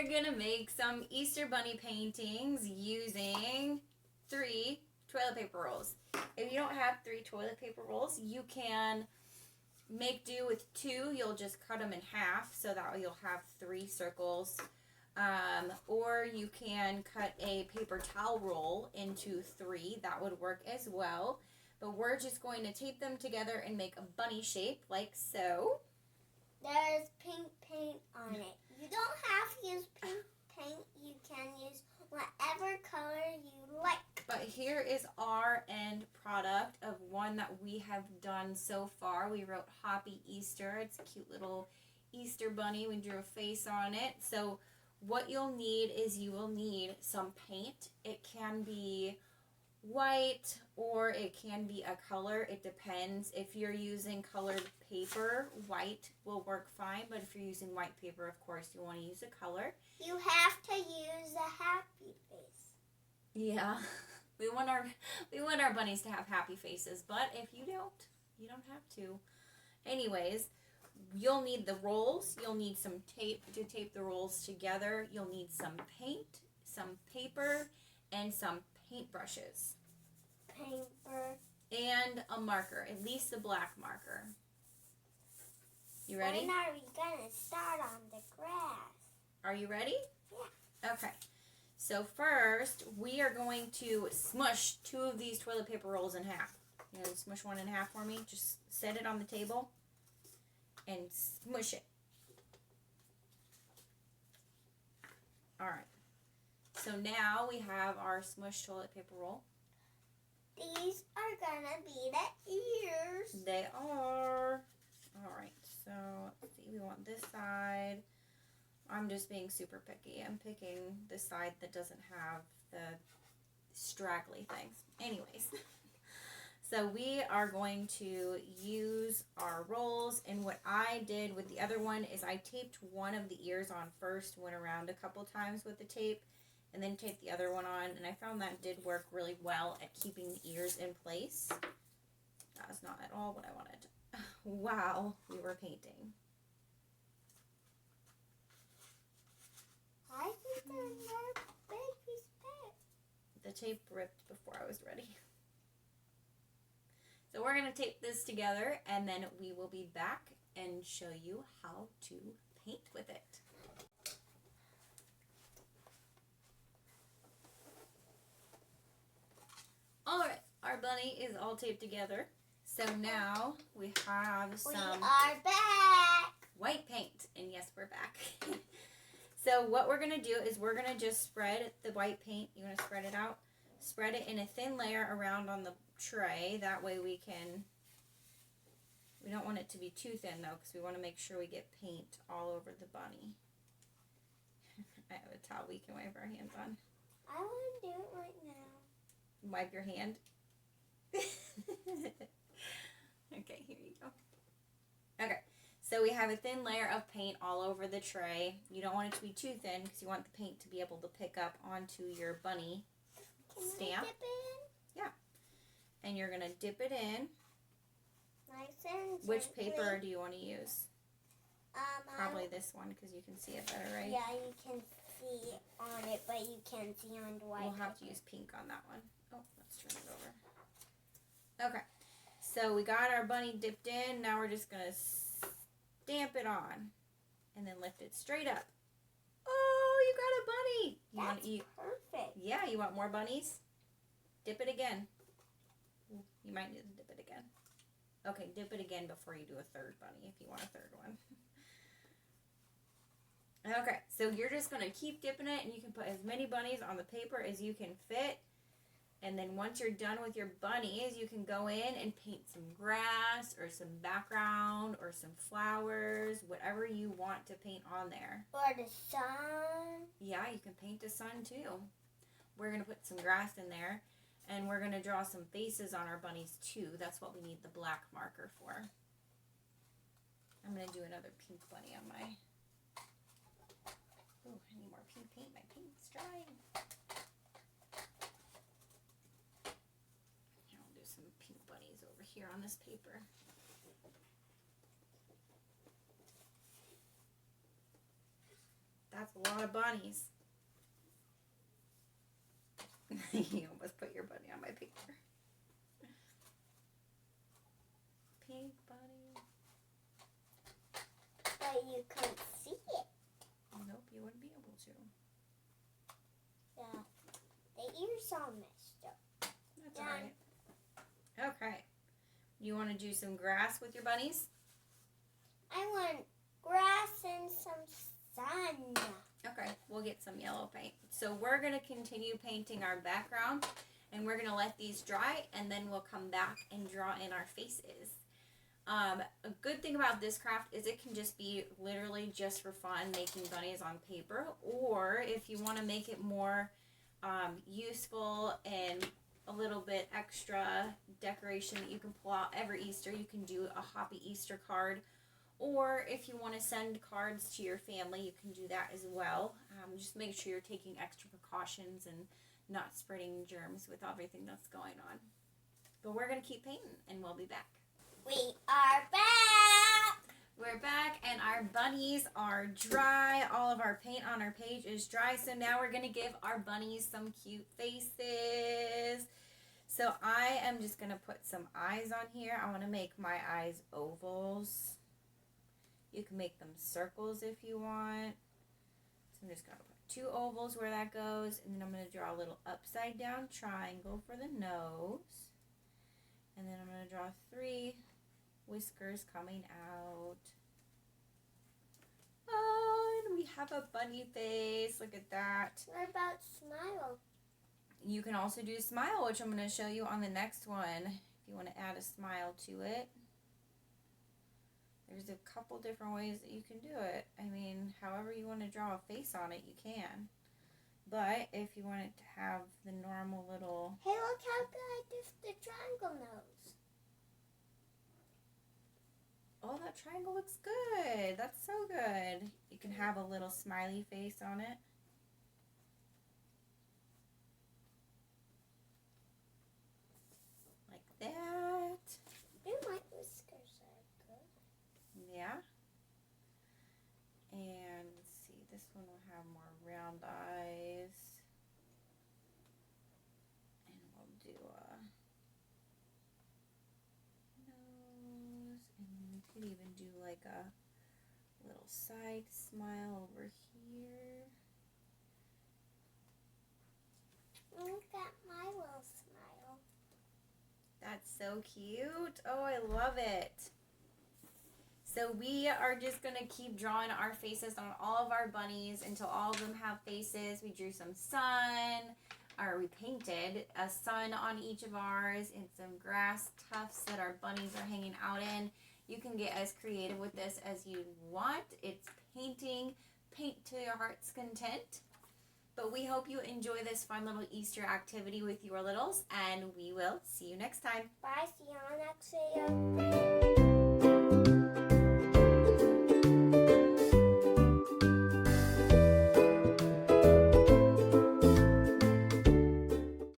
are going to make some Easter Bunny paintings using 3 toilet paper rolls. If you don't have 3 toilet paper rolls, you can make do with 2. You'll just cut them in half so that you'll have 3 circles. Or you can cut a paper towel roll into 3. That would work as well. But we're just going to tape them together and make a bunny shape like so. There's pink paint on it. You don't have to use pink paint. You can use whatever color you like. But here is our end product of one that we have done so far. We wrote Happy Easter. It's a cute little Easter bunny. We drew a face on it. So what you'll need is you will need some paint. It can be white or it can be a color. It depends. If you're using colored paper, white will work fine. But if you're using white paper, of course, you want to use a color. You have to use a happy face. Yeah. We want our bunnies to have happy faces, but if you don't have to. Anyways, you'll need the rolls. You'll need some tape to tape the rolls together. You'll need some paint, some paper, and some paintbrushes. Paper. And a marker, at least a black marker. You ready? When are we going to start on the grass? Are you ready? Yeah. Okay. So first, we are going to smush 2 of these toilet paper rolls in half. You know, smush one in half for me. Just set it on the table and smush it. All right. So now we have our smushed toilet paper roll. These are going to be the ears. They are. All right. So let's see. We want this side. I'm just being super picky. I'm picking the side that doesn't have the straggly things. Anyways, so we are going to use our rolls, and what I did with the other one is I taped one of the ears on first, went around a couple times with the tape, and then taped the other one on, and I found that did work really well at keeping the ears in place. That was not at all what I wanted while we were painting. I think there's another baby's pet. The tape ripped before I was ready. So we're going to tape this together and then we will be back and show you how to paint with it. Alright, our bunny is all taped together. So now we have some We are back. white paint. And yes, we're back. So what we're going to do is we're going to just spread the white paint. You want to spread it out? Spread it in a thin layer around on the tray. That way we don't want it to be too thin though, because we want to make sure we get paint all over the bunny. I have a towel we can wipe our hands on. I want to do it right now. Wipe your hand. Okay, here you go. Okay. So we have a thin layer of paint all over the tray. You don't want it to be too thin because you want the paint to be able to pick up onto your bunny stamp. Can I dip it in? Yeah. And you're going to dip it in. Nice and Which gently. paper do you want to use? Probably this one because you can see it better, right? Yeah, you can see on it, but you can't see on the white. We'll have to use pink on that one. Oh, let's turn it over. Okay. So we got our bunny dipped in. Now we're just going to stamp it on and then lift it straight up. Oh, you got a bunny. That's perfect. Yeah, you want more bunnies? Dip it again. You might need to dip it again. Okay, dip it again before you do a third bunny if you want a third one. Okay, so you're just going to keep dipping it, and you can put as many bunnies on the paper as you can fit. And then once you're done with your bunnies, you can go in and paint some grass or some background or some flowers, whatever you want to paint on there. Or the sun. Yeah, you can paint the sun too. We're going to put some grass in there, and we're going to draw some faces on our bunnies too. That's what we need the black marker for. I'm going to do another pink bunny on my... Oh, I need more pink paint. My paint's drying. Here, I'll do some pink bunnies over here on this paper. That's a lot of bunnies. You almost put your bunny on my paper. Pink bunny. But you couldn't see it. Nope, you wouldn't be able to. Yeah. The ears all messed up. That's alright. Okay. You want to do some grass with your bunnies? I want grass and some sun. Okay, we'll get some yellow paint. So we're going to continue painting our background, and we're going to let these dry, and then we'll come back and draw in our faces. A good thing about this craft is it can just be literally just for fun, making bunnies on paper, or if you want to make it more useful and a little bit extra decoration that you can pull out every Easter, you can do a Happy Easter card. Or if you want to send cards to your family, you can do that as well. Just make sure you're taking extra precautions and not spreading germs with everything that's going on. But we're going to keep painting, and we'll be back. We are back! We're back, and our bunnies are dry. All of our paint on our page is dry, so now we're going to give our bunnies some cute faces. So I am just going to put some eyes on here. I want to make my eyes ovals. You can make them circles if you want. So I'm just going to put 2 ovals where that goes. And then I'm going to draw a little upside down triangle for the nose. And then I'm going to draw 3 whiskers coming out. Oh, and we have a bunny face. Look at that. What about smile? You can also do a smile, which I'm going to show you on the next one. If you want to add a smile to it. There's a couple different ways that you can do it. I mean, however you want to draw a face on it, you can. But if you want it to have the normal little... Hey, look how good I did the triangle nose. Oh, that triangle looks good. That's so good. You can have a little smiley face on it. Like that. Ooh, my whiskers are good. Yeah. And let's see, this one will have more round eyes. And we'll do a nose. And we could even do like a little side smile over here. Look at my little smile. That's so cute. Oh, I love it. So we are just going to keep drawing our faces on all of our bunnies until all of them have faces. We drew some sun, or we painted a sun on each of ours and some grass tufts that our bunnies are hanging out in. You can get as creative with this as you want. It's painting, paint to your heart's content. But we hope you enjoy this fun little Easter activity with your littles, and we will see you next time. Bye, see you on the next video.